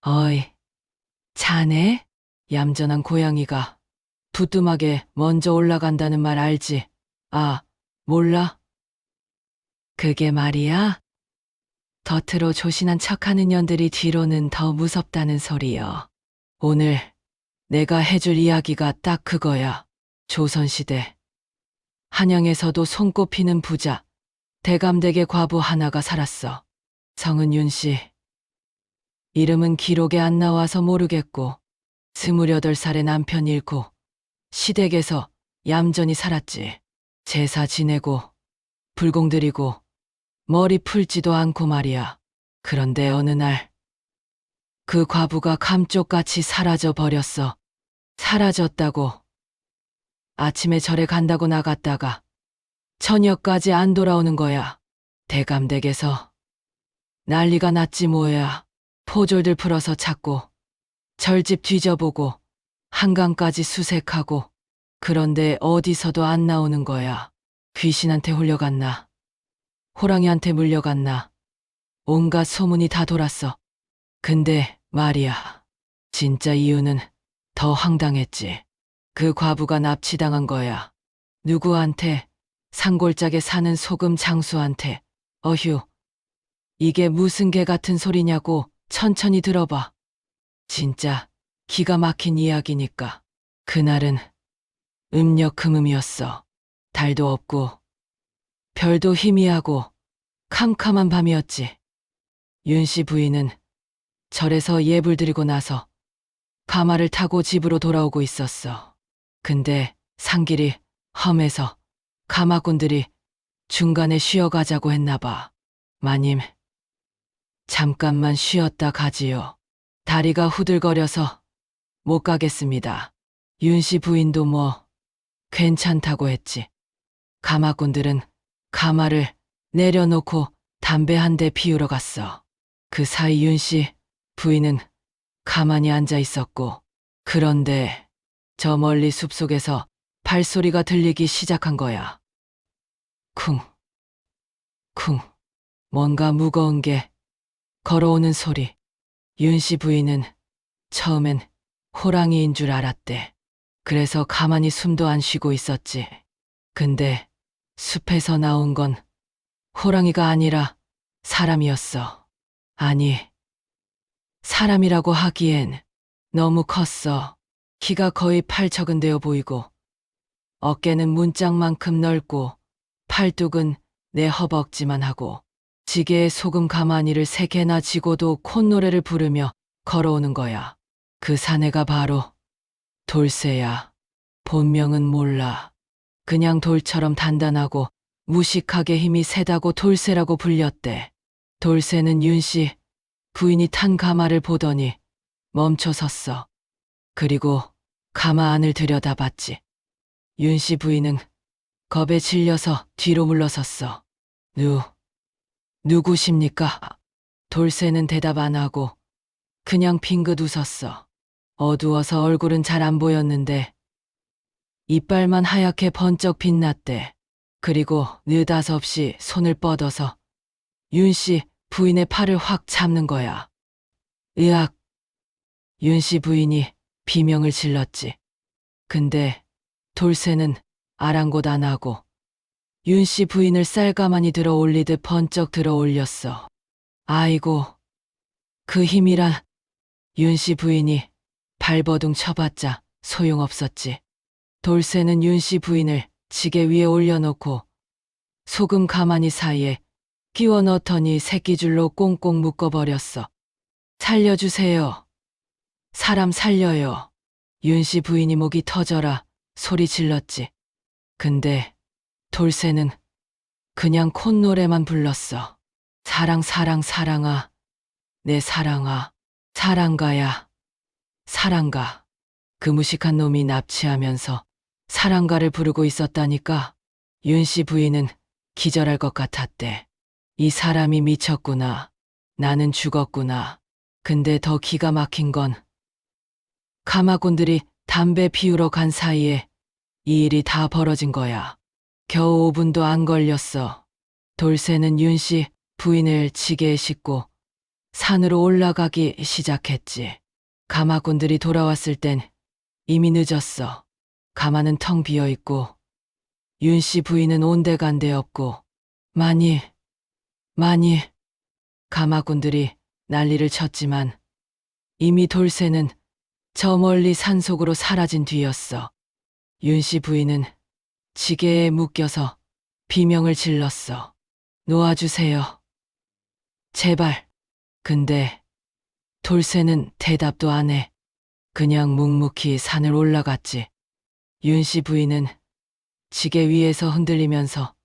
어이, 자네? 얌전한 고양이가 부뚜막에 먼저 올라간다는 말 알지? 아, 몰라? 그게 말이야? 겉으로 조신한 척하는 년들이 뒤로는 더 무섭다는 소리여. 오늘 내가 해줄 이야기가 딱 그거야. 조선시대 한양에서도 손꼽히는 부자, 대감댁의 과부 하나가 살았어. 성은 윤씨. 이름은 기록에 안 나와서 모르겠고 28살의 남편 잃고 시댁에서 얌전히 살았지. 제사 지내고 불공 드리고 머리 풀지도 않고 말이야. 그런데 어느 날 그 과부가 감쪽같이 사라져 버렸어. 사라졌다고. 아침에 절에 간다고 나갔다가 저녁까지 안 돌아오는 거야. 대감댁에서 난리가 났지 뭐야. 포졸들 풀어서 찾고 절집 뒤져보고 한강까지 수색하고 그런데 어디서도 안 나오는 거야. 귀신한테 홀려갔나 호랑이한테 물려갔나 온갖 소문이 다 돌았어. 근데 말이야, 진짜 이유는 더 황당했지. 그 과부가 납치당한 거야. 누구한테? 산골짜기에 사는 소금 장수한테. 어휴, 이게 무슨 개 같은 소리냐고. 천천히 들어봐. 진짜 기가 막힌 이야기니까. 그날은 음력금음이었어. 달도 없고 별도 희미하고 캄캄한 밤이었지. 윤씨 부인은 절에서 예불 드리고 나서 가마를 타고 집으로 돌아오고 있었어. 근데 산길이 험해서 가마꾼들이 중간에 쉬어가자고 했나 봐. 마님, 잠깐만 쉬었다 가지요. 다리가 후들거려서 못 가겠습니다. 윤씨 부인도 뭐 괜찮다고 했지. 가마꾼들은 가마를 내려놓고 담배 한 대 피우러 갔어. 그 사이 윤씨 부인은 가만히 앉아 있었고, 그런데 저 멀리 숲속에서 발소리가 들리기 시작한 거야. 쿵, 쿵, 뭔가 무거운 게 걸어오는 소리. 윤씨 부인은 처음엔 호랑이인 줄 알았대. 그래서 가만히 숨도 안 쉬고 있었지. 근데 숲에서 나온 건 호랑이가 아니라 사람이었어. 아니, 사람이라고 하기엔 너무 컸어. 키가 거의 팔척은 되어 보이고 어깨는 문짝만큼 넓고 팔뚝은 내 허벅지만 하고 지게에 소금 가마니를 3개나 쥐고도 콧노래를 부르며 걸어오는 거야. 그 사내가 바로 돌쇠야. 본명은 몰라. 그냥 돌처럼 단단하고 무식하게 힘이 세다고 돌쇠라고 불렸대. 돌쇠는 윤씨 부인이 탄 가마를 보더니 멈춰 섰어. 그리고 가마 안을 들여다봤지. 윤씨 부인은 겁에 질려서 뒤로 물러섰어. 누구십니까? 돌쇠는 대답 안 하고 그냥 빙긋 웃었어. 어두워서 얼굴은 잘 안 보였는데 이빨만 하얗게 번쩍 빛났대. 그리고 느닷없이 손을 뻗어서 윤씨 부인의 팔을 확 잡는 거야. 으악! 윤씨 부인이 비명을 질렀지. 근데 돌쇠는 아랑곳 안 하고 윤씨 부인을 쌀가마니 들어 올리듯 번쩍 들어 올렸어. 아이고, 그 힘이란. 윤씨 부인이 발버둥 쳐봤자 소용없었지. 돌쇠는 윤씨 부인을 지게 위에 올려놓고 소금 가마니 사이에 끼워 넣더니 새끼줄로 꽁꽁 묶어버렸어. 살려주세요. 사람 살려요. 윤씨 부인이 목이 터져라 소리 질렀지. 근데 돌쇠는 그냥 콧노래만 불렀어. 사랑 사랑 사랑아, 내 사랑아, 사랑가야, 사랑가. 그 무식한 놈이 납치하면서 사랑가를 부르고 있었다니까. 윤씨 부인은 기절할 것 같았대. 이 사람이 미쳤구나. 나는 죽었구나. 근데 더 기가 막힌 건 가마꾼들이 담배 피우러 간 사이에 이 일이 다 벌어진 거야. 겨우 5분도 안 걸렸어. 돌쇠는 윤씨 부인을 지게에 싣고 산으로 올라가기 시작했지. 가마꾼들이 돌아왔을 땐 이미 늦었어. 가마는 텅 비어 있고 윤 씨 부인은 온데간데 없고 많이 가마꾼들이 난리를 쳤지만 이미 돌쇠는 저 멀리 산속으로 사라진 뒤였어. 윤 씨 부인은 지게에 묶여서 비명을 질렀어. 놓아주세요. 제발. 근데 돌쇠는 대답도 안 해. 그냥 묵묵히 산을 올라갔지. 윤 씨 부인은 지게 위에서 흔들리면서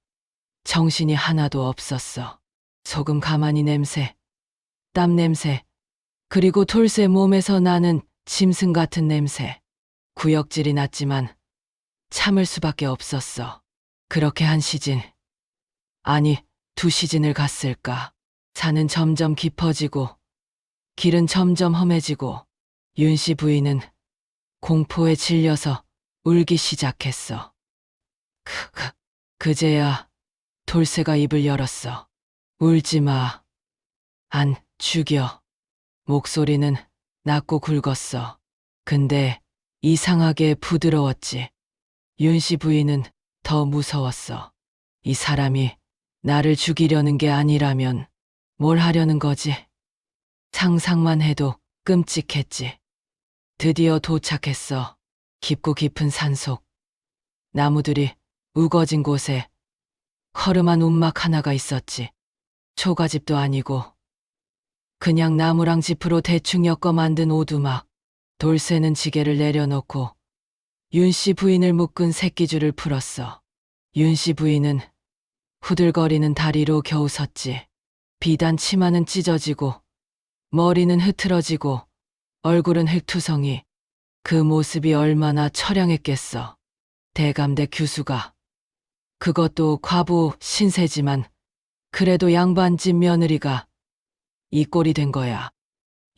정신이 하나도 없었어. 소금 가마니 냄새, 땀 냄새, 그리고 돌쇠 몸에서 나는 짐승 같은 냄새. 구역질이 났지만 참을 수밖에 없었어. 그렇게 한 시즌, 아니 2시즌을 갔을까. 산은 점점 깊어지고 길은 점점 험해지고 윤 씨 부인은 공포에 질려서 울기 시작했어. 그제야 돌쇠가 입을 열었어. 울지 마. 안 죽여. 목소리는 낮고 굵었어. 근데 이상하게 부드러웠지. 윤 씨 부인은 더 무서웠어. 이 사람이 나를 죽이려는 게 아니라면 뭘 하려는 거지? 상상만 해도 끔찍했지. 드디어 도착했어. 깊고 깊은 산속. 나무들이 우거진 곳에 허름한 움막 하나가 있었지. 초가집도 아니고 그냥 나무랑 지프로 대충 엮어 만든 오두막. 돌쇠는 지게를 내려놓고 윤 씨 부인을 묶은 새끼줄을 풀었어. 윤 씨 부인은 후들거리는 다리로 겨우 섰지. 비단 치마는 찢어지고 머리는 흐트러지고 얼굴은 흙투성이. 그 모습이 얼마나 처량했겠어. 대감대 규수가. 그것도 과부 신세지만 그래도 양반집 며느리가 이 꼴이 된 거야.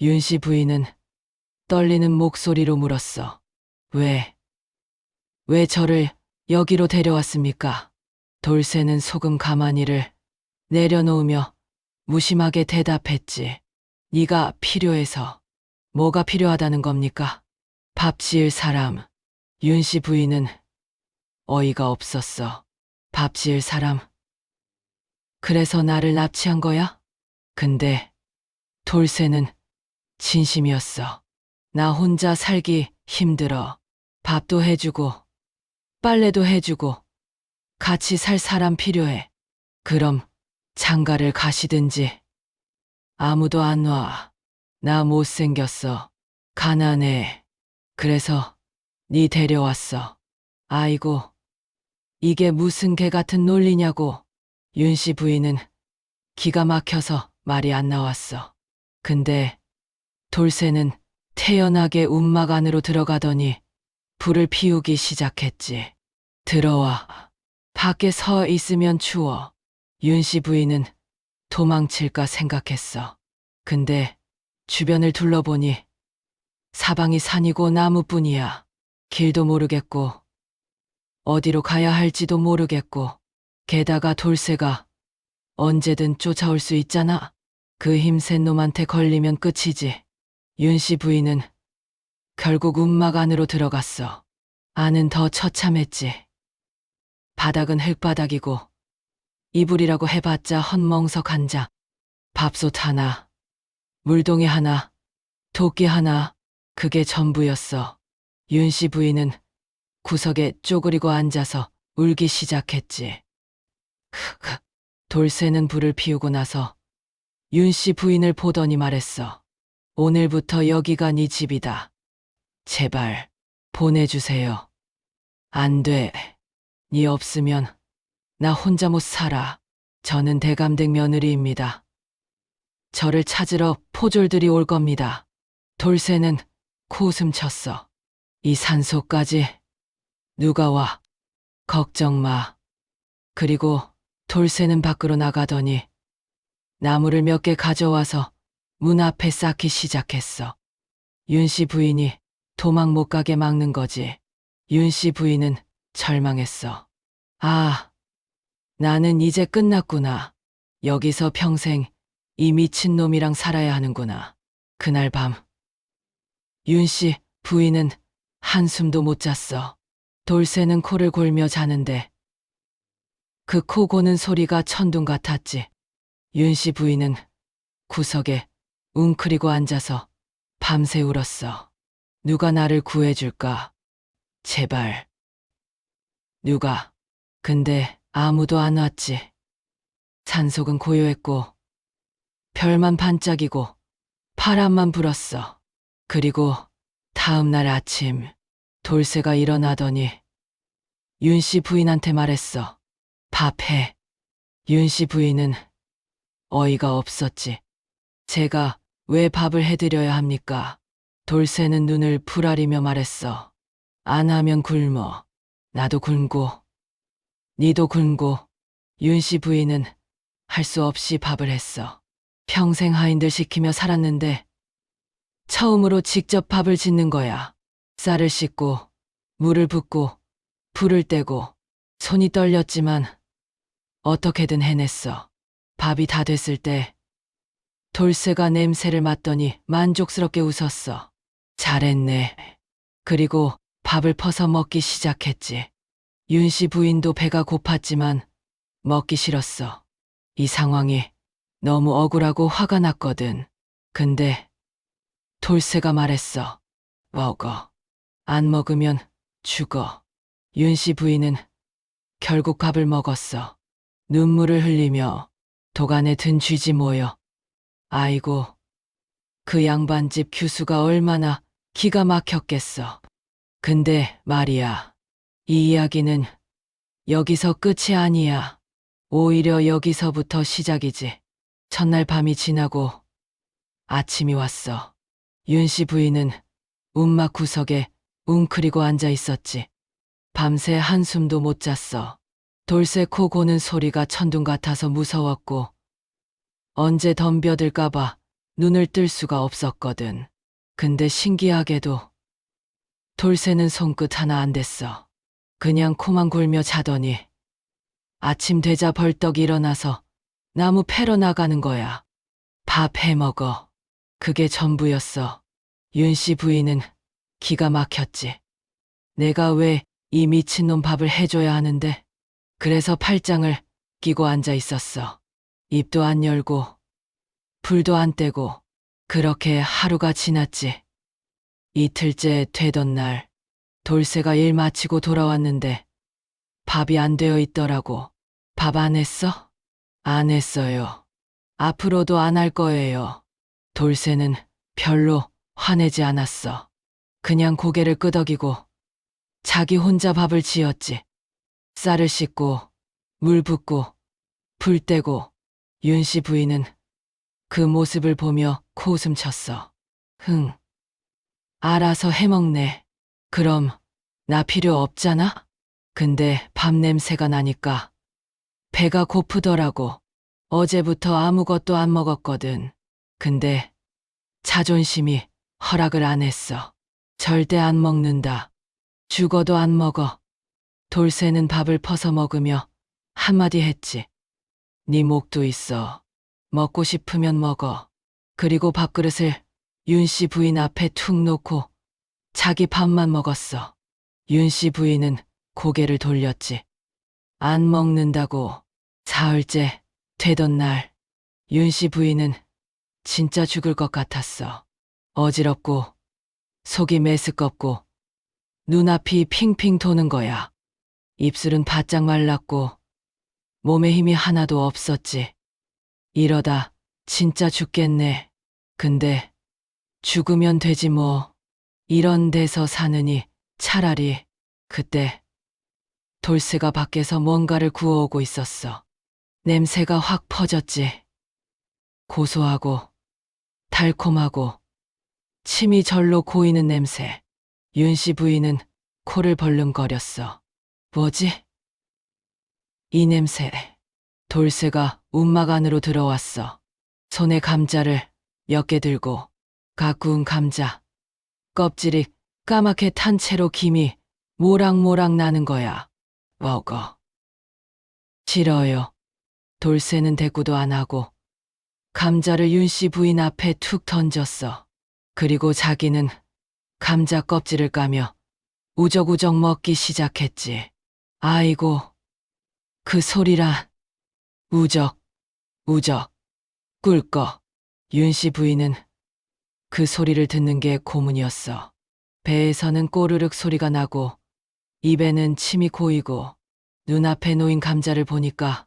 윤 씨 부인은 떨리는 목소리로 물었어. 왜 저를 여기로 데려왔습니까? 돌쇠는 소금 가마니를 내려놓으며 무심하게 대답했지. 네가 필요해서. 뭐가 필요하다는 겁니까? 밥 지을 사람. 윤 씨 부인은 어이가 없었어. 밥 지을 사람. 그래서 나를 납치한 거야? 근데 돌쇠는 진심이었어. 나 혼자 살기 힘들어. 밥도 해주고 빨래도 해주고 같이 살 사람 필요해. 그럼 장가를 가시든지. 아무도 안 와. 나 못생겼어. 가난해. 그래서 네 데려왔어. 아이고, 이게 무슨 개 같은 논리냐고. 윤 씨 부인은 기가 막혀서 말이 안 나왔어. 근데 돌쇠는 태연하게 움막 안으로 들어가더니 불을 피우기 시작했지. 들어와. 밖에 서 있으면 추워. 윤 씨 부인은 도망칠까 생각했어. 근데 주변을 둘러보니 사방이 산이고 나무뿐이야. 길도 모르겠고 어디로 가야 할지도 모르겠고 게다가 돌쇠가 언제든 쫓아올 수 있잖아. 그 힘센 놈한테 걸리면 끝이지. 윤 씨 부인은 결국 움막 안으로 들어갔어. 안은 더 처참했지. 바닥은 흙바닥이고 이불이라고 해봤자 헛멍석 한 장, 밥솥 하나, 물동이 하나, 도끼 하나, 그게 전부였어. 윤 씨 부인은 구석에 쪼그리고 앉아서 울기 시작했지. 돌쇠는 불을 피우고 나서 윤 씨 부인을 보더니 말했어. 오늘부터 여기가 네 집이다. 제발 보내주세요. 안 돼. 네 없으면 나 혼자 못 살아. 저는 대감댁 며느리입니다. 저를 찾으러 포졸들이 올 겁니다. 돌쇠는 코웃음 쳤어. 이 산속까지 누가 와? 걱정 마. 그리고 돌쇠는 밖으로 나가더니 나무를 몇 개 가져와서 문 앞에 쌓기 시작했어. 윤 씨 부인이 도망 못 가게 막는 거지. 윤 씨 부인은 절망했어. 아, 나는 이제 끝났구나. 여기서 평생 이 미친놈이랑 살아야 하는구나. 그날 밤 윤 씨 부인은 한숨도 못 잤어. 돌쇠는 코를 골며 자는데 그 코 고는 소리가 천둥 같았지. 윤 씨 부인은 구석에 웅크리고 앉아서 밤새 울었어. 누가 나를 구해줄까? 제발. 누가? 근데 아무도 안 왔지. 산속은 고요했고 별만 반짝이고 바람만 불었어. 그리고 다음 날 아침 돌쇠가 일어나더니 윤 씨 부인한테 말했어. 밥해. 윤 씨 부인은 어이가 없었지. 제가 왜 밥을 해드려야 합니까? 돌쇠는 눈을 부라리며 말했어. 안 하면 굶어. 나도 굶고 니도 굶고. 윤 씨 부인은 할 수 없이 밥을 했어. 평생 하인들 시키며 살았는데 처음으로 직접 밥을 짓는 거야. 쌀을 씻고 물을 붓고 불을 떼고 손이 떨렸지만 어떻게든 해냈어. 밥이 다 됐을 때 돌쇠가 냄새를 맡더니 만족스럽게 웃었어. 잘했네. 그리고 밥을 퍼서 먹기 시작했지. 윤 씨 부인도 배가 고팠지만 먹기 싫었어. 이 상황이 너무 억울하고 화가 났거든. 근데 돌쇠가 말했어. 먹어. 안 먹으면 죽어. 윤 씨 부인은 결국 밥을 먹었어. 눈물을 흘리며 도간에 든 쥐지 모여. 아이고, 그 양반집 규수가 얼마나 기가 막혔겠어. 근데 말이야, 이 이야기는 여기서 끝이 아니야. 오히려 여기서부터 시작이지. 첫날 밤이 지나고 아침이 왔어. 윤 씨 부인은 움막 구석에 웅크리고 앉아 있었지. 밤새 한숨도 못 잤어. 돌쇠 코 고는 소리가 천둥 같아서 무서웠고 언제 덤벼들까봐 눈을 뜰 수가 없었거든. 근데 신기하게도 돌쇠는 손끝 하나 안 댔어. 그냥 코만 골며 자더니 아침 되자 벌떡 일어나서 나무 패러 나가는 거야. 밥 해 먹어. 그게 전부였어. 윤 씨 부인은 기가 막혔지. 내가 왜 이 미친놈 밥을 해줘야 하는데? 그래서 팔짱을 끼고 앉아 있었어. 입도 안 열고 불도 안 떼고 그렇게 하루가 지났지. 이틀째 되던 날 돌쇠가 일 마치고 돌아왔는데 밥이 안 되어 있더라고. 밥 안 했어? 안 했어요. 앞으로도 안 할 거예요. 돌쇠는 별로 화내지 않았어. 그냥 고개를 끄덕이고 자기 혼자 밥을 지었지. 쌀을 씻고 물 붓고 불 떼고. 윤 씨 부인은 그 모습을 보며 코웃음 쳤어. 흥, 알아서 해먹네. 그럼 나 필요 없잖아? 근데 밥 냄새가 나니까 배가 고프더라고. 어제부터 아무것도 안 먹었거든. 근데 자존심이 허락을 안 했어. 절대 안 먹는다. 죽어도 안 먹어. 돌쇠는 밥을 퍼서 먹으며 한마디 했지. 네 목도 있어. 먹고 싶으면 먹어. 그리고 밥그릇을 윤 씨 부인 앞에 툭 놓고 자기 밥만 먹었어. 윤 씨 부인은 고개를 돌렸지. 안 먹는다고. 사흘째 되던 날 윤 씨 부인은 진짜 죽을 것 같았어. 어지럽고 속이 메스껍고 눈앞이 핑핑 도는 거야. 입술은 바짝 말랐고 몸에 힘이 하나도 없었지. 이러다 진짜 죽겠네. 근데 죽으면 되지 뭐. 이런 데서 사느니 차라리. 그때 돌쇠가 밖에서 뭔가를 구워오고 있었어. 냄새가 확 퍼졌지. 고소하고 달콤하고 침이 절로 고이는 냄새. 윤 씨 부인은 코를 벌름거렸어. 뭐지? 이 냄새. 돌쇠가 움막 안으로 들어왔어. 손에 감자를 몇 개 들고. 갓 구운 감자. 껍질이 까맣게 탄 채로 김이 모락모락 나는 거야. 먹어. 싫어요. 돌쇠는 대꾸도 안 하고 감자를 윤 씨 부인 앞에 툭 던졌어. 그리고 자기는 감자 껍질을 까며 우적우적 먹기 시작했지. 아이고, 그 소리라. 우적, 우적, 꿀꺽. 윤 씨 부인은 그 소리를 듣는 게 고문이었어. 배에서는 꼬르륵 소리가 나고 입에는 침이 고이고 눈앞에 놓인 감자를 보니까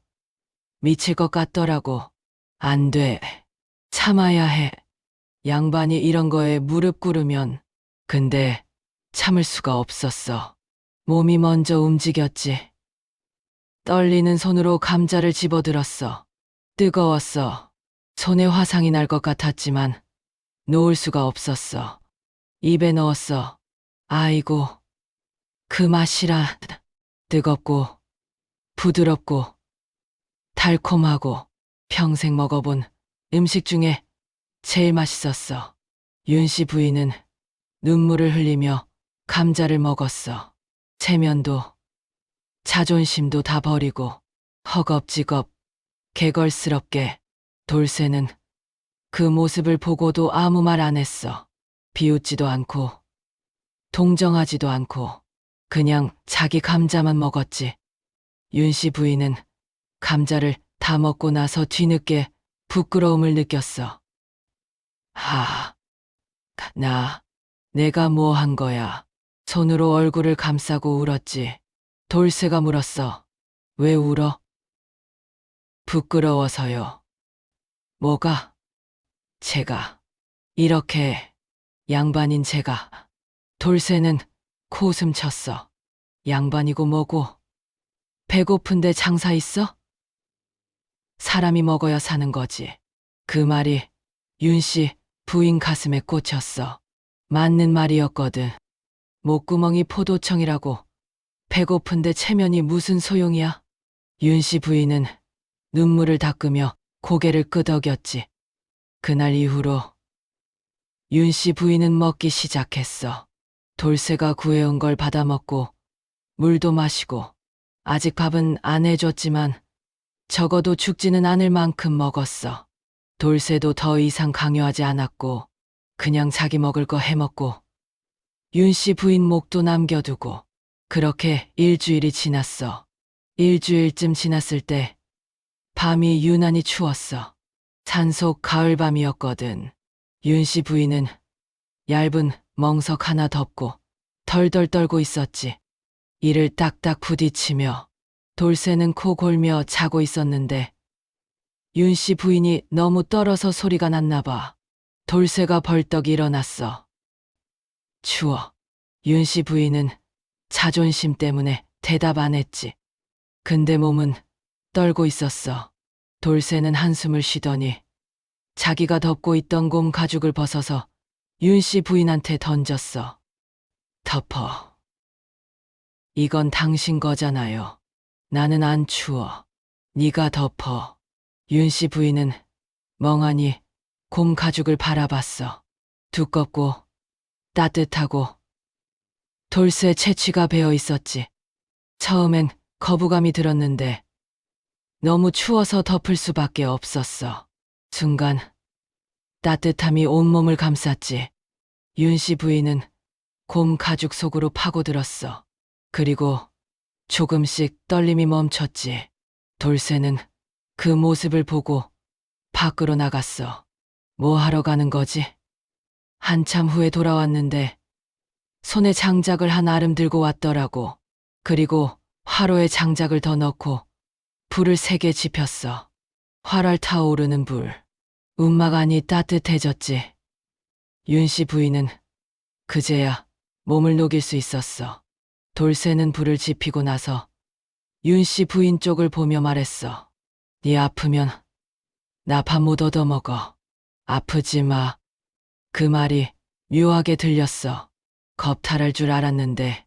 미칠 것 같더라고. 안 돼. 참아야 해. 양반이 이런 거에 무릎 꿇으면. 근데 참을 수가 없었어. 몸이 먼저 움직였지. 떨리는 손으로 감자를 집어들었어. 뜨거웠어. 손에 화상이 날 것 같았지만 놓을 수가 없었어. 입에 넣었어. 아이고, 그 맛이라. 뜨겁고 부드럽고 달콤하고 평생 먹어본 음식 중에 제일 맛있었어. 윤 씨 부인은 눈물을 흘리며 감자를 먹었어. 체면도 자존심도 다 버리고 허겁지겁 개걸스럽게. 돌쇠는 그 모습을 보고도 아무 말 안 했어. 비웃지도 않고 동정하지도 않고 그냥 자기 감자만 먹었지. 윤 씨 부인은 감자를 다 먹고 나서 뒤늦게 부끄러움을 느꼈어. 내가 뭐 한 거야. 손으로 얼굴을 감싸고 울었지. 돌쇠가 물었어. 왜 울어? 부끄러워서요. 뭐가? 제가. 이렇게 양반인 제가. 돌쇠는 코웃음 쳤어. 양반이고 뭐고. 배고픈데 장사 있어? 사람이 먹어야 사는 거지. 그 말이 윤 씨 부인 가슴에 꽂혔어. 맞는 말이었거든. 목구멍이 포도청이라고. 배고픈데 체면이 무슨 소용이야? 윤 씨 부인은 눈물을 닦으며 고개를 끄덕였지. 그날 이후로 윤 씨 부인은 먹기 시작했어. 돌쇠가 구해온 걸 받아먹고 물도 마시고 아직 밥은 안 해줬지만 적어도 죽지는 않을 만큼 먹었어. 돌쇠도 더 이상 강요하지 않았고 그냥 자기 먹을 거 해먹고 윤 씨 부인 목도 남겨두고 그렇게 일주일이 지났어. 일주일쯤 지났을 때 밤이 유난히 추웠어. 산속 가을밤이었거든. 윤 씨 부인은 얇은 멍석 하나 덮고 덜덜 떨고 있었지. 이를 딱딱 부딪히며 돌쇠는 코 골며 자고 있었는데 윤 씨 부인이 너무 떨어서 소리가 났나 봐. 돌쇠가 벌떡 일어났어. 추워. 윤 씨 부인은 자존심 때문에 대답 안 했지. 근데 몸은 떨고 있었어. 돌쇠는 한숨을 쉬더니 자기가 덮고 있던 곰 가죽을 벗어서 윤 씨 부인한테 던졌어. 덮어. 이건 당신 거잖아요. 나는 안 추워. 네가 덮어. 윤 씨 부인은 멍하니 곰 가죽을 바라봤어. 두껍고 따뜻하고 돌쇠 채취가 배어 있었지. 처음엔 거부감이 들었는데 너무 추워서 덮을 수밖에 없었어. 순간 따뜻함이 온몸을 감쌌지. 윤 씨 부인은 곰 가죽 속으로 파고들었어. 그리고 조금씩 떨림이 멈췄지. 돌쇠는 그 모습을 보고 밖으로 나갔어. 뭐 하러 가는 거지? 한참 후에 돌아왔는데 손에 장작을 한 아름 들고 왔더라고. 그리고 화로에 장작을 더 넣고 불을 세게 지폈어. 활활 타오르는 불. 움막안이 따뜻해졌지. 윤 씨 부인은 그제야 몸을 녹일 수 있었어. 돌쇠는 불을 지피고 나서 윤 씨 부인 쪽을 보며 말했어. 네 아프면 나 밥 못 얻어먹어. 아프지 마. 그 말이 묘하게 들렸어. 겁탈할 줄 알았는데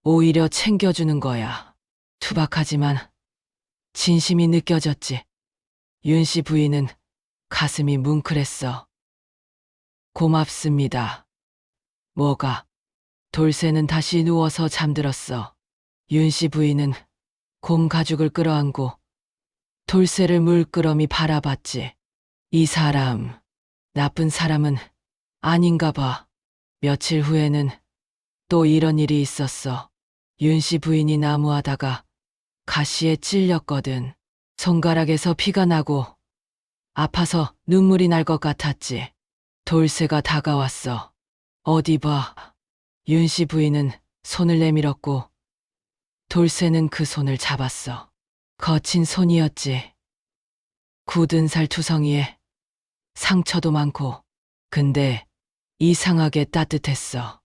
오히려 챙겨주는 거야. 투박하지만 진심이 느껴졌지. 윤 씨 부인은 가슴이 뭉클했어. 고맙습니다. 뭐가? 돌쇠는 다시 누워서 잠들었어. 윤 씨 부인은 곰 가죽을 끌어안고 돌쇠를 물끄러미 바라봤지. 이 사람, 나쁜 사람은 아닌가 봐. 며칠 후에는 또 이런 일이 있었어. 윤 씨 부인이 나무하다가 가시에 찔렸거든. 손가락에서 피가 나고 아파서 눈물이 날 것 같았지. 돌쇠가 다가왔어. 어디 봐. 윤 씨 부인은 손을 내밀었고 돌쇠는 그 손을 잡았어. 거친 손이었지. 굳은 살 투성이에 상처도 많고, 근데 이상하게 따뜻했어.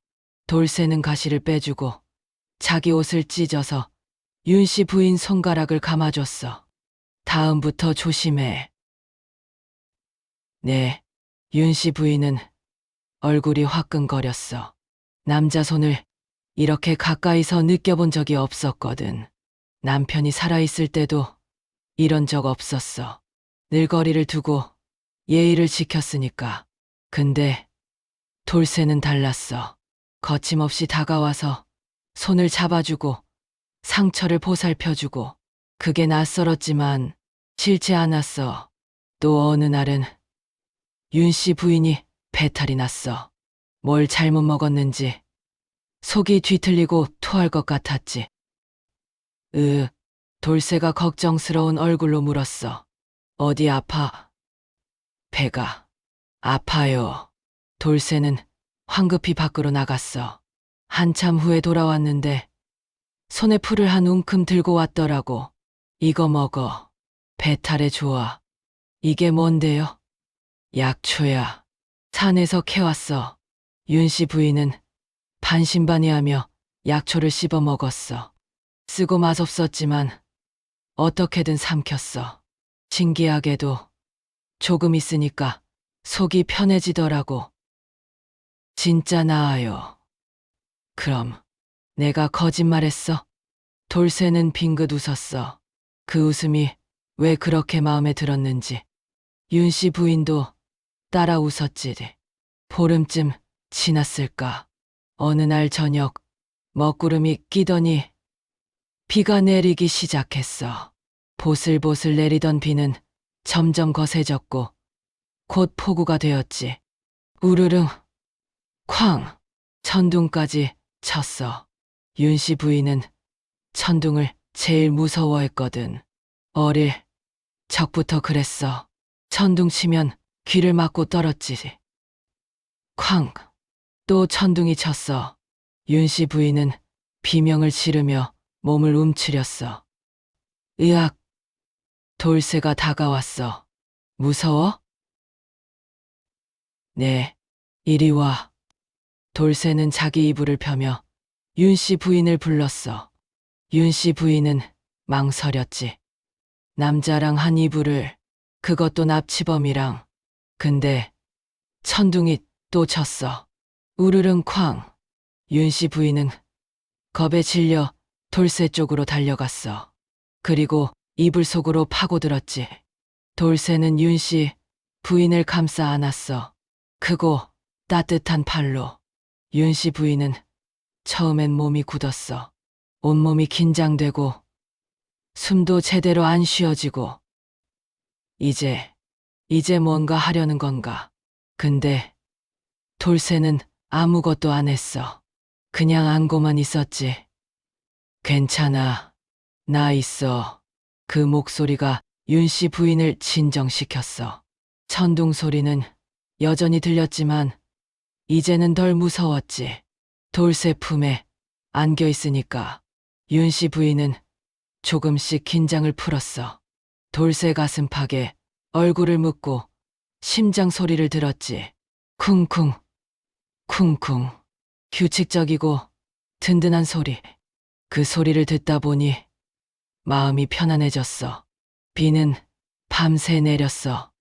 돌쇠는 가시를 빼주고 자기 옷을 찢어서 윤 씨 부인 손가락을 감아줬어. 다음부터 조심해. 네, 윤 씨 부인은 얼굴이 화끈거렸어. 남자 손을 이렇게 가까이서 느껴본 적이 없었거든. 남편이 살아있을 때도 이런 적 없었어. 늘 거리를 두고 예의를 지켰으니까. 근데 돌쇠는 달랐어. 거침없이 다가와서 손을 잡아주고 상처를 보살펴주고. 그게 낯설었지만 싫지 않았어. 또 어느 날은 윤 씨 부인이 배탈이 났어. 뭘 잘못 먹었는지 속이 뒤틀리고 토할 것 같았지. 돌쇠가 걱정스러운 얼굴로 물었어. 어디 아파? 배가 아파요. 돌쇠는 황급히 밖으로 나갔어. 한참 후에 돌아왔는데 손에 풀을 한 움큼 들고 왔더라고. 이거 먹어. 배탈에 좋아. 이게 뭔데요? 약초야. 산에서 캐왔어. 윤 씨 부인은 반신반의하며 약초를 씹어 먹었어. 쓰고 맛없었지만 어떻게든 삼켰어. 신기하게도 조금 있으니까 속이 편해지더라고. 진짜 나아요. 그럼 내가 거짓말했어? 돌쇠는 빙긋 웃었어. 그 웃음이 왜 그렇게 마음에 들었는지. 윤 씨 부인도 따라 웃었지. 보름쯤 지났을까. 어느 날 저녁 먹구름이 끼더니 비가 내리기 시작했어. 보슬보슬 내리던 비는 점점 거세졌고 곧 폭우가 되었지. 우르릉 쾅 천둥까지 쳤어. 윤 씨 부인은 천둥을 제일 무서워했거든. 어릴 적부터 그랬어. 천둥 치면 귀를 막고 떨었지. 쾅! 또 천둥이 쳤어. 윤 씨 부인은 비명을 지르며 몸을 움츠렸어. 으악! 돌쇠가 다가왔어. 무서워? 네, 이리 와. 돌쇠는 자기 이불을 펴며 윤 씨 부인을 불렀어. 윤 씨 부인은 망설였지. 남자랑 한 이불을, 그것도 납치범이랑. 근데 천둥이 또 쳤어. 우르릉 쾅. 윤 씨 부인은 겁에 질려 돌쇠 쪽으로 달려갔어. 그리고 이불 속으로 파고들었지. 돌쇠는 윤 씨 부인을 감싸 안았어. 크고 따뜻한 팔로. 윤 씨 부인은 처음엔 몸이 굳었어. 온몸이 긴장되고 숨도 제대로 안 쉬어지고. 이제 뭔가 하려는 건가. 근데 돌쇠는 아무것도 안 했어. 그냥 안고만 있었지. 괜찮아. 나 있어. 그 목소리가 윤 씨 부인을 진정시켰어. 천둥 소리는 여전히 들렸지만 이제는 덜 무서웠지. 돌쇠 품에 안겨 있으니까. 윤 씨 부인은 조금씩 긴장을 풀었어. 돌쇠 가슴팍에 얼굴을 묻고 심장 소리를 들었지. 쿵쿵, 쿵쿵. 규칙적이고 든든한 소리. 그 소리를 듣다 보니 마음이 편안해졌어. 비는 밤새 내렸어.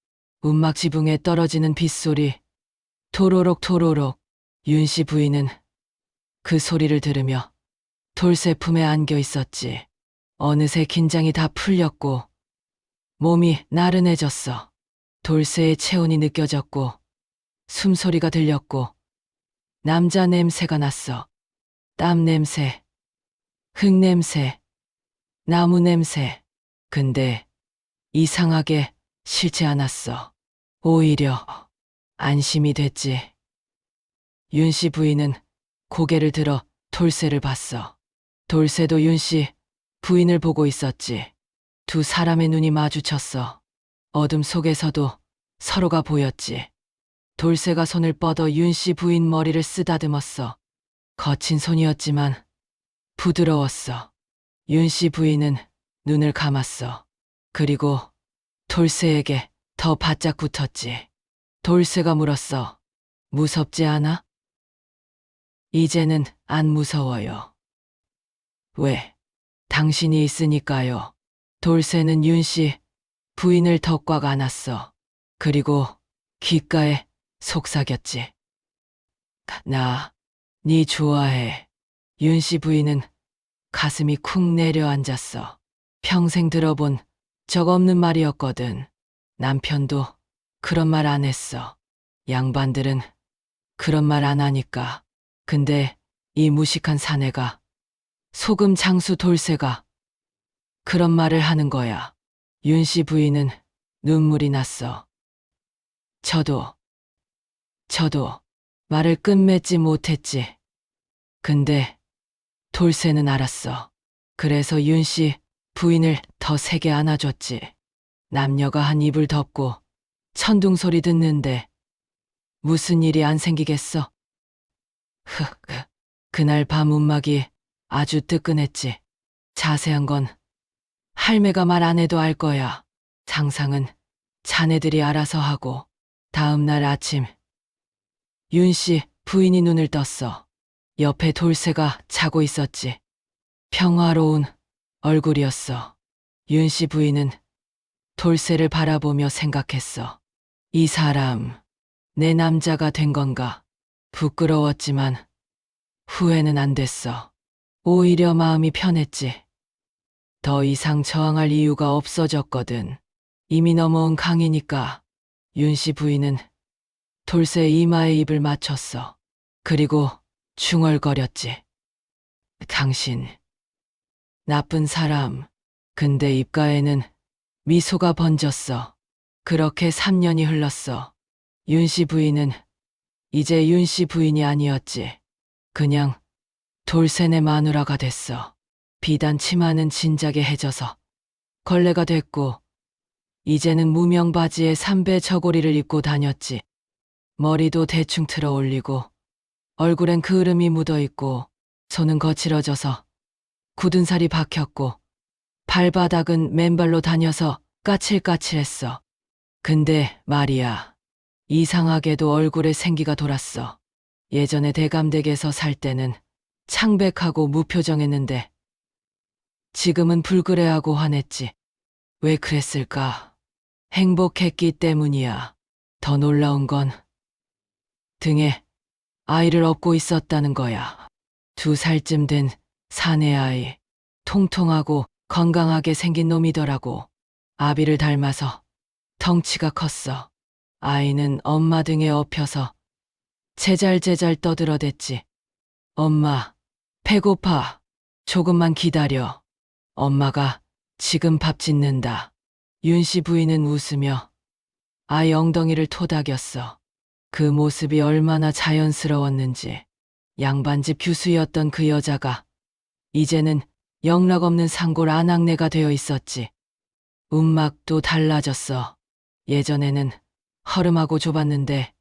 움막 지붕에 떨어지는 빗소리. 토로록 토로록. 윤 씨 부인은 그 소리를 들으며 돌쇠 품에 안겨 있었지. 어느새 긴장이 다 풀렸고 몸이 나른해졌어. 돌쇠의 체온이 느껴졌고 숨소리가 들렸고 남자 냄새가 났어. 땀 냄새, 흙 냄새, 나무 냄새. 근데 이상하게 싫지 않았어. 오히려 안심이 됐지. 윤 씨 부인은 고개를 들어 돌쇠를 봤어. 돌쇠도 윤 씨 부인을 보고 있었지. 두 사람의 눈이 마주쳤어. 어둠 속에서도 서로가 보였지. 돌쇠가 손을 뻗어 윤 씨 부인 머리를 쓰다듬었어. 거친 손이었지만 부드러웠어. 윤 씨 부인은 눈을 감았어. 그리고 돌쇠에게 더 바짝 붙었지. 돌쇠가 물었어. 무섭지 않아? 이제는 안 무서워요. 왜? 당신이 있으니까요. 돌쇠는 윤 씨 부인을 더 꽉 안았어. 그리고 귓가에 속삭였지. 나, 네 좋아해. 윤 씨 부인은 가슴이 쿵 내려앉았어. 평생 들어본 적 없는 말이었거든. 남편도 그런 말 안 했어. 양반들은 그런 말 안 하니까. 근데 이 무식한 사내가, 소금 장수 돌쇠가 그런 말을 하는 거야. 윤 씨 부인은 눈물이 났어. 저도 말을 끝맺지 못했지. 근데 돌쇠는 알았어. 그래서 윤 씨 부인을 더 세게 안아줬지. 남녀가 한 입을 덮고 천둥 소리 듣는데 무슨 일이 안 생기겠어? 그날 밤 움막이 아주 뜨끈했지. 자세한 건 할매가 말 안 해도 알 거야. 상상은 자네들이 알아서 하고. 다음 날 아침 윤 씨 부인이 눈을 떴어. 옆에 돌쇠가 자고 있었지. 평화로운 얼굴이었어. 윤 씨 부인은 돌쇠를 바라보며 생각했어. 이 사람, 내 남자가 된 건가? 부끄러웠지만 후회는 안 됐어. 오히려 마음이 편했지. 더 이상 저항할 이유가 없어졌거든. 이미 넘어온 강이니까. 윤 씨 부인은 돌쇠 이마에 입을 맞췄어. 그리고 중얼거렸지. 당신, 나쁜 사람. 근데 입가에는 미소가 번졌어. 그렇게 3년이 흘렀어. 윤 씨 부인은 이제 윤 씨 부인이 아니었지. 그냥 돌쇠네 마누라가 됐어. 비단 치마는 진작에 해져서 걸레가 됐고, 이제는 무명 바지에 삼배 저고리를 입고 다녔지. 머리도 대충 틀어 올리고, 얼굴엔 그을음이 묻어있고, 손은 거칠어져서 굳은 살이 박혔고, 발바닥은 맨발로 다녀서 까칠까칠했어. 근데 말이야, 이상하게도 얼굴에 생기가 돌았어. 예전에 대감댁에서 살 때는 창백하고 무표정했는데 지금은 불그레하고 화냈지. 왜 그랬을까? 행복했기 때문이야. 더 놀라운 건 등에 아이를 업고 있었다는 거야. 2살쯤 된 사내 아이. 통통하고 건강하게 생긴 놈이더라고. 아비를 닮아서 덩치가 컸어. 아이는 엄마 등에 업혀서 제잘제잘 떠들어댔지. 엄마, 배고파. 조금만 기다려. 엄마가 지금 밥 짓는다. 윤 씨 부인은 웃으며 아이 엉덩이를 토닥였어. 그 모습이 얼마나 자연스러웠는지. 양반집 규수였던 그 여자가 이제는 영락없는 상골 아낙네가 되어 있었지. 움막도 달라졌어. 예전에는 허름하고 좁았는데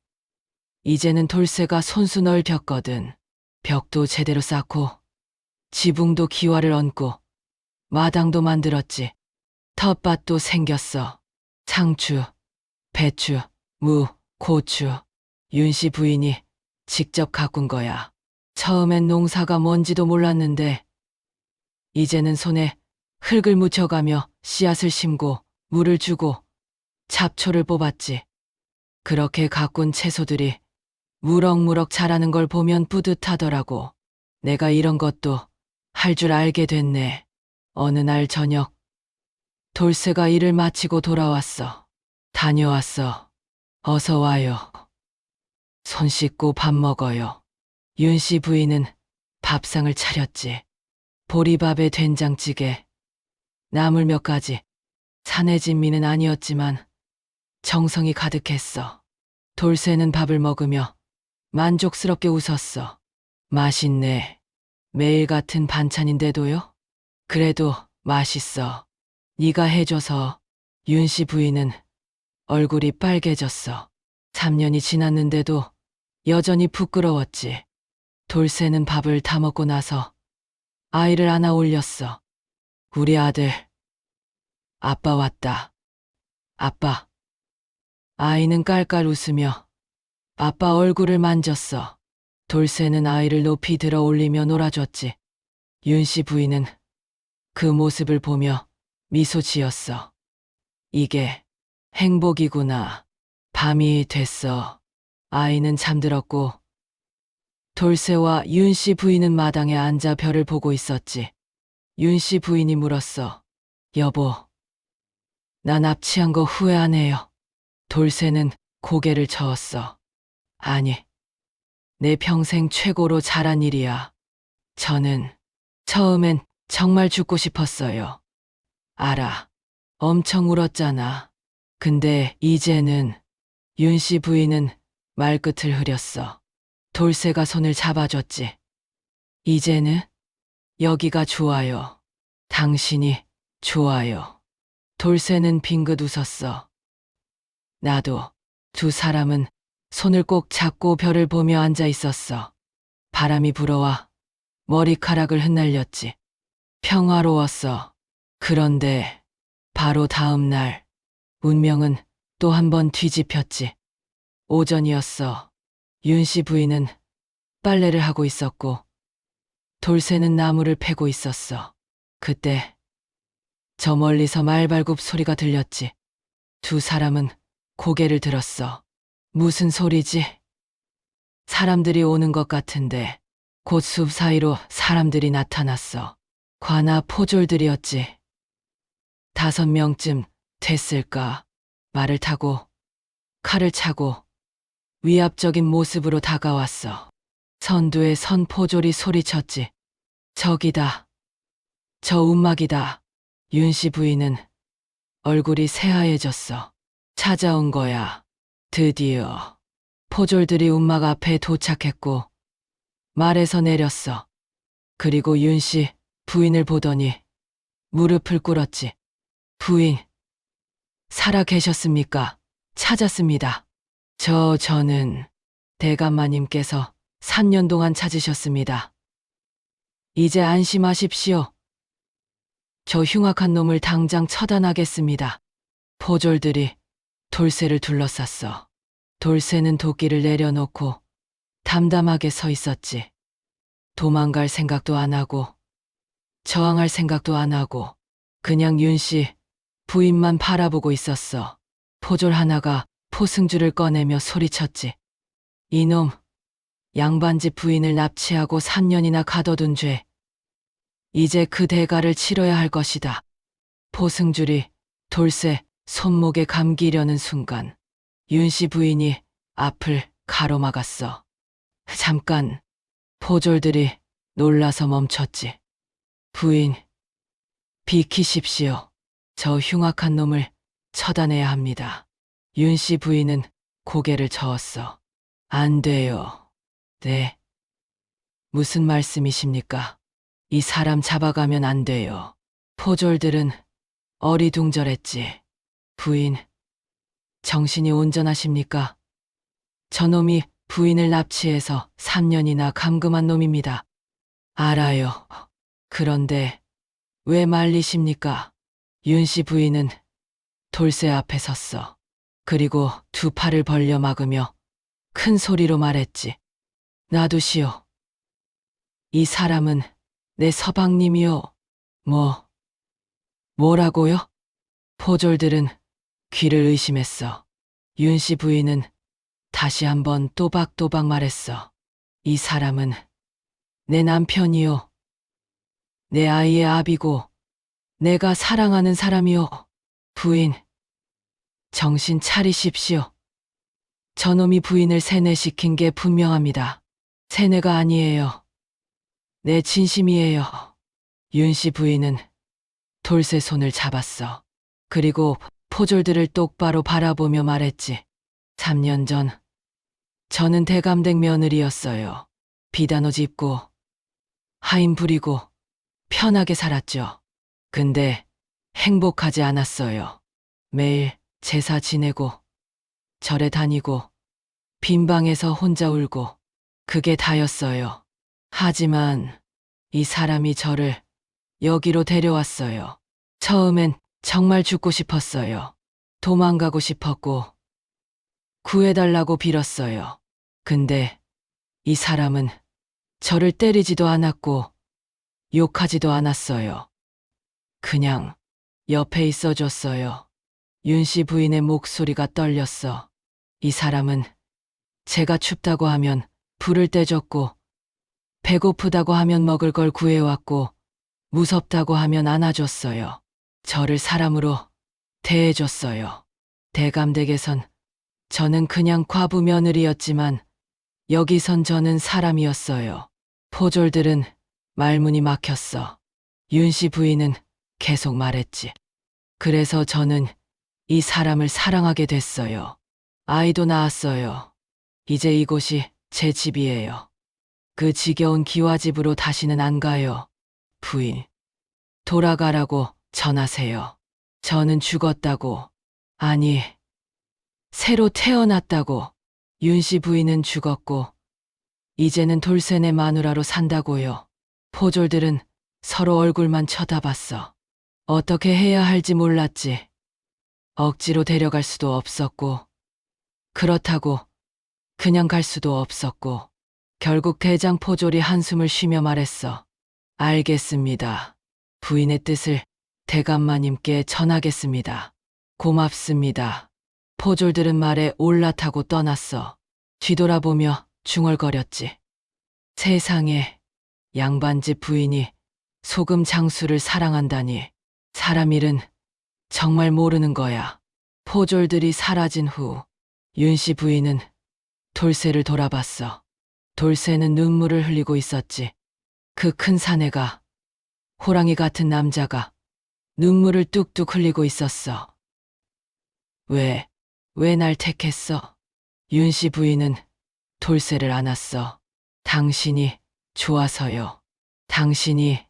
이제는 돌쇠가 손수 넓혔거든. 벽도 제대로 쌓고 지붕도 기와를 얹고 마당도 만들었지. 텃밭도 생겼어. 상추, 배추, 무, 고추. 윤 씨 부인이 직접 가꾼 거야. 처음엔 농사가 뭔지도 몰랐는데 이제는 손에 흙을 묻혀가며 씨앗을 심고 물을 주고 잡초를 뽑았지. 그렇게 가꾼 채소들이 무럭무럭 자라는 걸 보면 뿌듯하더라고. 내가 이런 것도 할 줄 알게 됐네. 어느 날 저녁 돌쇠가 일을 마치고 돌아왔어. 다녀왔어. 어서 와요. 손 씻고 밥 먹어요. 윤 씨 부인은 밥상을 차렸지. 보리밥에 된장찌개, 나물 몇 가지. 산의 진미는 아니었지만 정성이 가득했어. 돌쇠는 밥을 먹으며 만족스럽게 웃었어. 맛있네. 매일 같은 반찬인데도요? 그래도 맛있어. 네가 해줘서. 윤씨 부인은 얼굴이 빨개졌어. 3년이 지났는데도 여전히 부끄러웠지. 돌쇠는 밥을 다 먹고 나서 아이를 안아 올렸어. 우리 아들. 아빠 왔다. 아빠. 아이는 깔깔 웃으며 아빠 얼굴을 만졌어. 돌쇠는 아이를 높이 들어 올리며 놀아줬지. 윤씨 부인은 그 모습을 보며 미소 지었어. 이게 행복이구나. 밤이 됐어. 아이는 잠들었고 돌쇠와 윤씨 부인은 마당에 앉아 별을 보고 있었지. 윤씨 부인이 물었어. 여보, 나 납치한 거 후회하네요. 돌쇠는 고개를 저었어. 아니, 내 평생 최고로 잘한 일이야. 저는 처음엔 정말 죽고 싶었어요. 알아. 엄청 울었잖아. 근데 이제는. 윤씨 부인은 말끝을 흐렸어. 돌쇠가 손을 잡아줬지. 이제는 여기가 좋아요. 당신이 좋아요. 돌쇠는 빙긋 웃었어. 나도. 두 사람은 손을 꼭 잡고 별을 보며 앉아 있었어. 바람이 불어와 머리카락을 흩날렸지. 평화로웠어. 그런데 바로 다음 날 운명은 또 한 번 뒤집혔지. 오전이었어. 윤씨 부인은 빨래를 하고 있었고 돌쇠는 나무를 패고 있었어. 그때 저 멀리서 말발굽 소리가 들렸지. 두 사람은 고개를 들었어. 무슨 소리지? 사람들이 오는 것 같은데 곧 숲 사이로 사람들이 나타났어. 관아 포졸들이었지. 5명쯤 됐을까. 말을 타고 칼을 차고 위압적인 모습으로 다가왔어. 선두에 선 포졸이 소리쳤지. 저기다. 저 움막이다. 윤씨 부인은 얼굴이 새하얘졌어. 찾아온 거야. 드디어. 포졸들이 움막 앞에 도착했고 말에서 내렸어. 그리고 윤씨 부인을 보더니 무릎을 꿇었지. 부인, 살아 계셨습니까? 찾았습니다. 저는 대감마님께서 3년 동안 찾으셨습니다. 이제 안심하십시오. 저 흉악한 놈을 당장 처단하겠습니다. 포졸들이 돌쇠를 둘러쌌어. 돌쇠는 도끼를 내려놓고 담담하게 서 있었지. 도망갈 생각도 안 하고 저항할 생각도 안 하고 그냥 윤씨 부인만 바라보고 있었어. 포졸 하나가 포승줄을 꺼내며 소리쳤지. 이놈, 양반집 부인을 납치하고 3년이나 가둬둔 죄. 이제 그 대가를 치러야 할 것이다. 포승줄이 돌쇠 손목에 감기려는 순간 윤씨 부인이 앞을 가로막았어. 잠깐. 포졸들이 놀라서 멈췄지. 부인, 비키십시오. 저 흉악한 놈을 처단해야 합니다. 윤씨 부인은 고개를 저었어. 안 돼요. 네. 무슨 말씀이십니까? 이 사람 잡아가면 안 돼요. 포졸들은 어리둥절했지. 부인, 정신이 온전하십니까? 저놈이 부인을 납치해서 3년이나 감금한 놈입니다. 알아요. 그런데 왜 말리십니까? 윤씨 부인은 돌쇠 앞에 섰어. 그리고 두 팔을 벌려 막으며 큰 소리로 말했지. 놔두시오. 이 사람은 내 서방님이요. 뭐라고요? 포졸들은 귀를 의심했어. 윤씨 부인은 다시 한번 또박또박 말했어. 이 사람은 내 남편이요. 내 아이의 아비고 내가 사랑하는 사람이요. 부인, 정신 차리십시오. 저놈이 부인을 세뇌시킨 게 분명합니다. 세뇌가 아니에요. 내 진심이에요. 윤씨 부인은 돌쇠 손을 잡았어. 그리고 포졸들을 똑바로 바라보며 말했지. 3년 전 저는 대감댁 며느리였어요. 비단옷 입고 하인 부리고 편하게 살았죠. 근데 행복하지 않았어요. 매일 제사 지내고 절에 다니고 빈 방에서 혼자 울고 그게 다였어요. 하지만 이 사람이 저를 여기로 데려왔어요. 처음엔 정말 죽고 싶었어요. 도망가고 싶었고 구해달라고 빌었어요. 근데 이 사람은 저를 때리지도 않았고 욕하지도 않았어요. 그냥 옆에 있어줬어요. 윤씨 부인의 목소리가 떨렸어. 이 사람은 제가 춥다고 하면 불을 떼줬고 배고프다고 하면 먹을 걸 구해왔고 무섭다고 하면 안아줬어요. 저를 사람으로 대해줬어요. 대감댁에선 저는 그냥 과부 며느리였지만 여기선 저는 사람이었어요. 포졸들은 말문이 막혔어. 윤씨 부인은 계속 말했지. 그래서 저는 이 사람을 사랑하게 됐어요. 아이도 낳았어요. 이제 이곳이 제 집이에요. 그 지겨운 기와집으로 다시는 안 가요. 부인, 돌아가라고 전하세요. 저는 죽었다고. 아니, 새로 태어났다고. 윤씨 부인은 죽었고 이제는 돌쇠네 마누라로 산다고요. 포졸들은 서로 얼굴만 쳐다봤어. 어떻게 해야 할지 몰랐지. 억지로 데려갈 수도 없었고 그렇다고 그냥 갈 수도 없었고 결국 대장 포졸이 한숨을 쉬며 말했어. 알겠습니다. 부인의 뜻을 대감마님께 전하겠습니다. 고맙습니다. 포졸들은 말에 올라타고 떠났어. 뒤돌아보며 중얼거렸지. 세상에, 양반집 부인이 소금 장수를 사랑한다니. 사람 일은 정말 모르는 거야. 포졸들이 사라진 후 윤씨 부인은 돌쇠를 돌아봤어. 돌쇠는 눈물을 흘리고 있었지. 그 큰 사내가, 호랑이 같은 남자가 눈물을 뚝뚝 흘리고 있었어. 왜 날 택했어? 윤씨 부인은 돌쇠를 안았어. 당신이 좋아서요. 당신이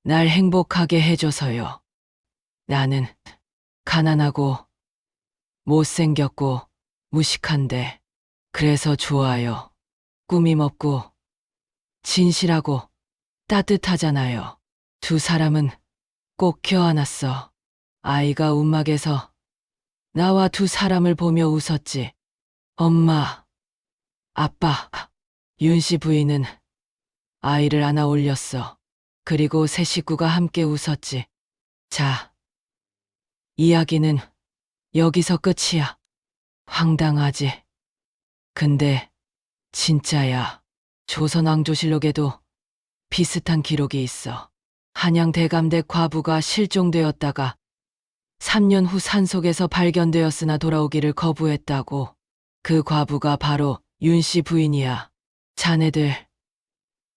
날 행복하게 해줘서요. 나는 가난하고 못생겼고 무식한데 그래서 좋아요. 꾸밈 없고 진실하고 따뜻하잖아요. 두 사람은 꼭 껴안았어. 아이가 움막에서 나와 두 사람을 보며 웃었지. 엄마, 아빠. 윤씨 부인은 아이를 안아 올렸어. 그리고 세 식구가 함께 웃었지. 자, 이야기는 여기서 끝이야. 황당하지. 근데 진짜야. 조선왕조실록에도 비슷한 기록이 있어. 한양 대감댁 과부가 실종되었다가 3년 후 산속에서 발견되었으나 돌아오기를 거부했다고. 그 과부가 바로 윤씨 부인이야. 자네들,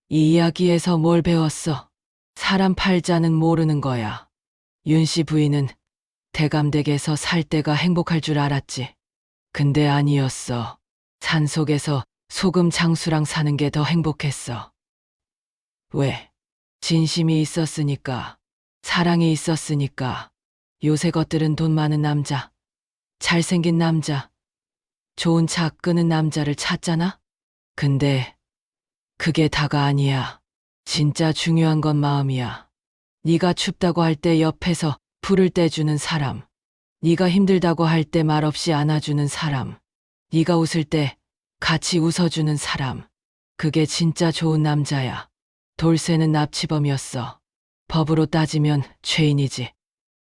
이 이야기에서 뭘 배웠어? 사람 팔자는 모르는 거야. 윤씨 부인은 대감댁에서 살 때가 행복할 줄 알았지. 근데 아니었어. 산속에서 소금 장수랑 사는 게 더 행복했어. 왜? 진심이 있었으니까. 사랑이 있었으니까. 요새 것들은 돈 많은 남자, 잘생긴 남자, 좋은 차 끄는 남자를 찾잖아? 근데 그게 다가 아니야. 진짜 중요한 건 마음이야. 네가 춥다고 할 때 옆에서 불을 떼주는 사람, 네가 힘들다고 할 때 말없이 안아주는 사람, 네가 웃을 때 같이 웃어주는 사람. 그게 진짜 좋은 남자야. 돌쇠는 납치범이었어. 법으로 따지면 죄인이지.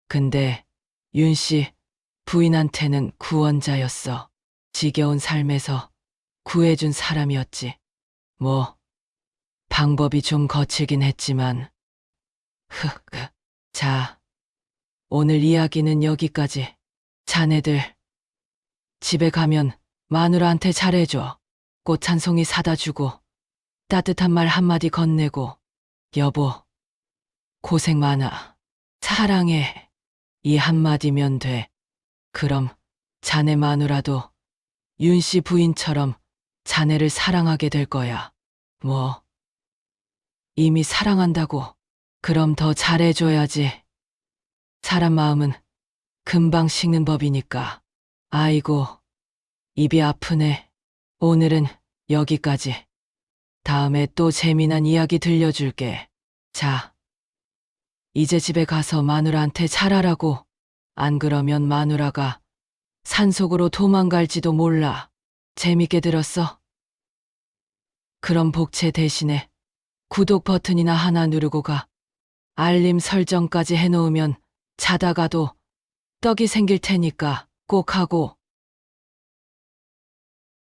근데 윤씨 부인한테는 구원자였어. 지겨운 삶에서 구해준 사람이었지. 뭐 방법이 좀 거칠긴 했지만 자, 오늘 이야기는 여기까지. 자네들 집에 가면 마누라한테 잘해줘. 꽃 한 송이 사다 주고 따뜻한 말 한마디 건네고 여보 고생 많아. 사랑해. 이 한마디면 돼. 그럼 자네 마누라도 윤 씨 부인처럼 자네를 사랑하게 될 거야. 뭐? 이미 사랑한다고. 그럼 더 잘해줘야지. 사람 마음은 금방 식는 법이니까. 아이고, 입이 아프네. 오늘은 여기까지. 다음에 또 재미난 이야기 들려줄게. 자, 이제 집에 가서 마누라한테 잘하라고. 안 그러면 마누라가 산속으로 도망갈지도 몰라. 재밌게 들었어? 그럼 복채 대신에 구독 버튼이나 하나 누르고 가. 알림 설정까지 해놓으면 자다가도 떡이 생길 테니까 꼭 하고.